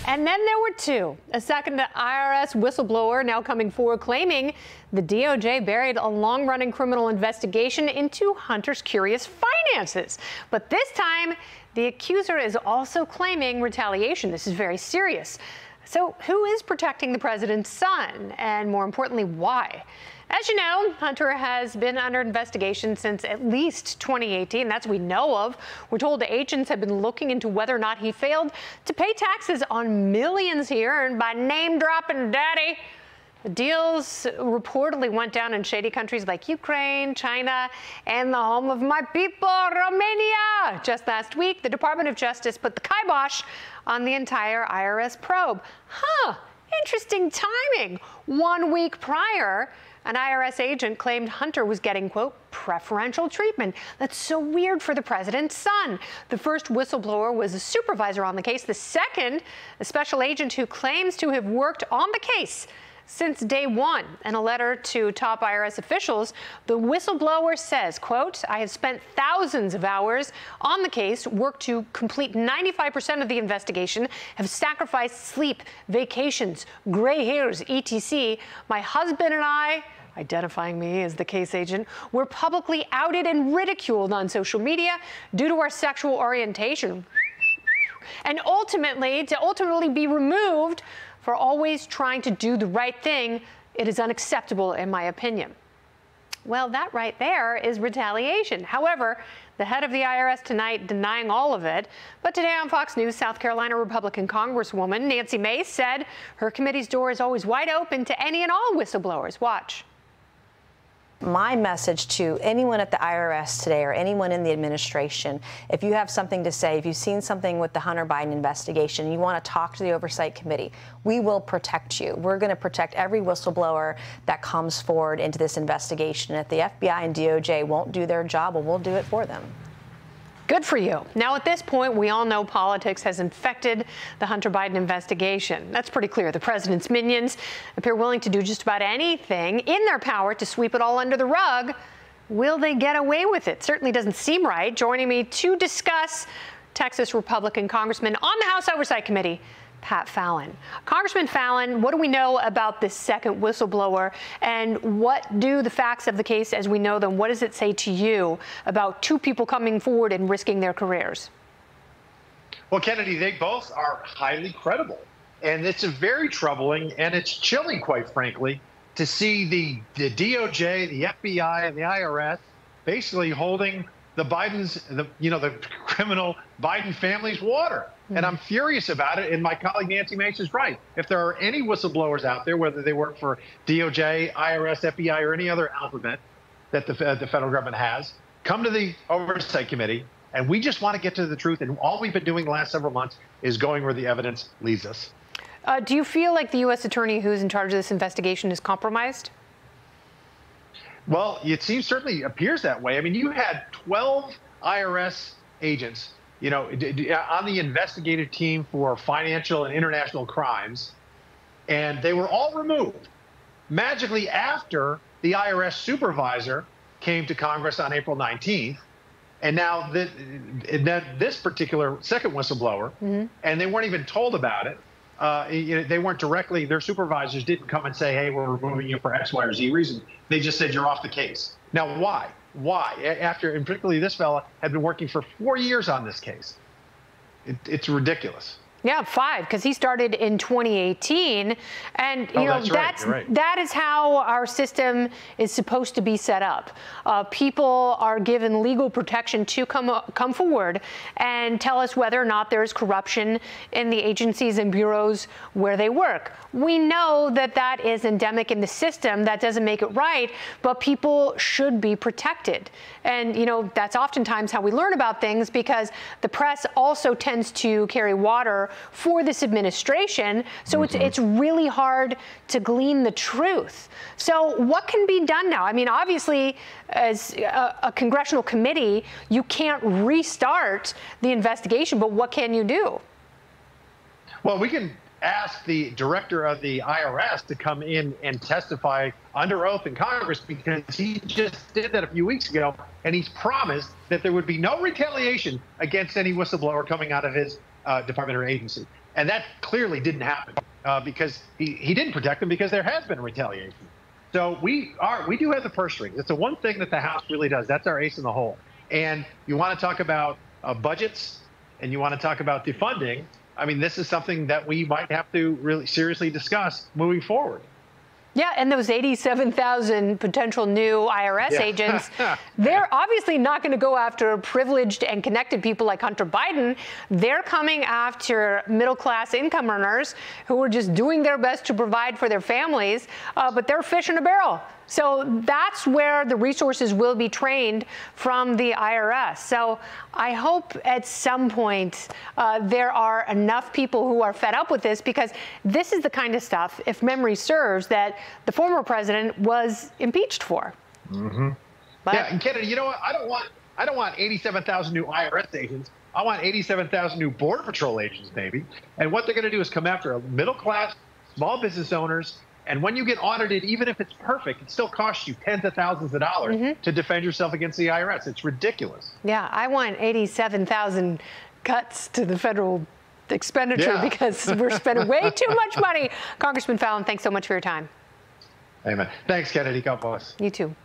And then there were two. A second IRS whistleblower now coming forward claiming the DOJ buried a long-running criminal investigation into Hunter's curious finances. But this time, the accuser is also claiming retaliation. This is very serious. So who is protecting the president's son? And more importantly, why? As you know, Hunter has been under investigation since at least 2018. That's what we know of. We're told agents have been looking into whether or not he failed to pay taxes on millions he earned by name-dropping daddy. The deals reportedly went down in shady countries like Ukraine, China, and the home of my people, Romania. Just last week, the Department of Justice put the kibosh on the entire IRS probe. Interesting timing. 1 week prior, an IRS agent claimed Hunter was getting, quote, preferential treatment. That's so weird for the president's son. The first whistleblower was a supervisor on the case. The second, a special agent who claims to have worked on the case since day one. In a letter to top IRS officials, the whistleblower says, quote, I have spent thousands of hours on the case, worked to complete 95% of the investigation, have sacrificed sleep, vacations, gray hairs, etc. My husband and I, identifying me as the case agent, were publicly outed and ridiculed on social media due to our sexual orientation. And ultimately, to be removed for always trying to do the right thing, it is unacceptable in my opinion. Well, that right there is retaliation. However, the head of the IRS tonight denying all of it. But today on Fox News, South Carolina Republican Congresswoman Nancy Mace said her committee's door is always wide open to any and all whistleblowers. Watch. My message to anyone at the IRS today or anyone in the administration, if you have something to say, if you've seen something with the Hunter Biden investigation, you want to talk to the Oversight Committee, we will protect you. We're going to protect every whistleblower that comes forward into this investigation. If the FBI and DOJ won't do their job, well, we'll do it for them. Good for you. Now, at this point, we all know politics has infected the Hunter Biden investigation. That's pretty clear. The president's minions appear willing to do just about anything in their power to sweep it all under the rug. Will they get away with it? Certainly doesn't seem right. Joining me to discuss, Texas Republican Congressman on the House Oversight Committee, Pat Fallon. Congressman Fallon, what do we know about this second whistleblower, and what do the facts of the case as we know them, what does it say to you about two people coming forward and risking their careers? Well, Kennedy, they both are highly credible, and it's very troubling, and it's chilling, quite frankly, to see the DOJ, the FBI, and the IRS basically holding the criminal Biden family's water. And I'm furious about it, and my colleague Nancy Mace is right. If there are any whistleblowers out there, whether they work for DOJ, IRS, FBI, or any other alphabet that the federal government has, come to the Oversight Committee, and we just want to get to the truth. And all we've been doing the last several months is going where the evidence leads us. Do you feel like the U.S. attorney who's in charge of this investigation is compromised? Well, it certainly appears that way. I mean, you had 12 IRS agents on the investigative team for financial and international crimes, and they were all removed magically after the IRS supervisor came to Congress on April 19th. And now this particular second whistleblower, and they weren't even told about it. They weren't directly, their supervisors didn't come and say, hey, we're removing you for X, Y, or Z reason. They just said, you're off the case. Now, why? Why? And particularly this fella had been working for 4 years on this case. It's ridiculous. Yeah, 5, because he started in 2018. And, that is how our system is supposed to be set up. People are given legal protection to come forward and tell us whether or not there's corruption in the agencies and bureaus where they work. We know that is endemic in the system. That doesn't make it right, but people should be protected. And, that's oftentimes how we learn about things, because the press also tends to carry water for this administration. So it's really hard to glean the truth. So what can be done now? I mean, obviously, as a congressional committee, you can't restart the investigation, but what can you do? Well, we can ask the director of the IRS to come in and testify under oath in Congress, because he just did that a few weeks ago, and he's promised that there would be no retaliation against any whistleblower coming out of his department or agency. And that clearly didn't happen because he didn't protect them because there has been retaliation. So we do have the purse strings. It's the one thing that the House really does. That's our ace in the hole. And you want to talk about budgets and you want to talk about defunding. I mean, this is something that we might have to really seriously discuss moving forward. Yeah, and those 87,000 potential new IRS agents, they're obviously not going to go after privileged and connected people like Hunter Biden. They're coming after middle-class income earners who are just doing their best to provide for their families, but they're fish in a barrel. So that's where the resources will be trained from the IRS. So I hope at some point there are enough people who are fed up with this, because this is the kind of stuff, if memory serves, that the former president was impeached for. Mm-hmm. Yeah, and Kennedy, you know what? I don't want 87,000 new IRS agents. I want 87,000 new Border Patrol agents, maybe. And what they're going to do is come after middle-class, small business owners. And when you get audited, even if it's perfect, it still costs you tens of thousands of dollars to defend yourself against the IRS. It's ridiculous. Yeah, I want 87,000 cuts to the federal expenditure because we're spending way too much money. Congressman Fallon, thanks so much for your time. Amen. Thanks, Kennedy. God bless. You too.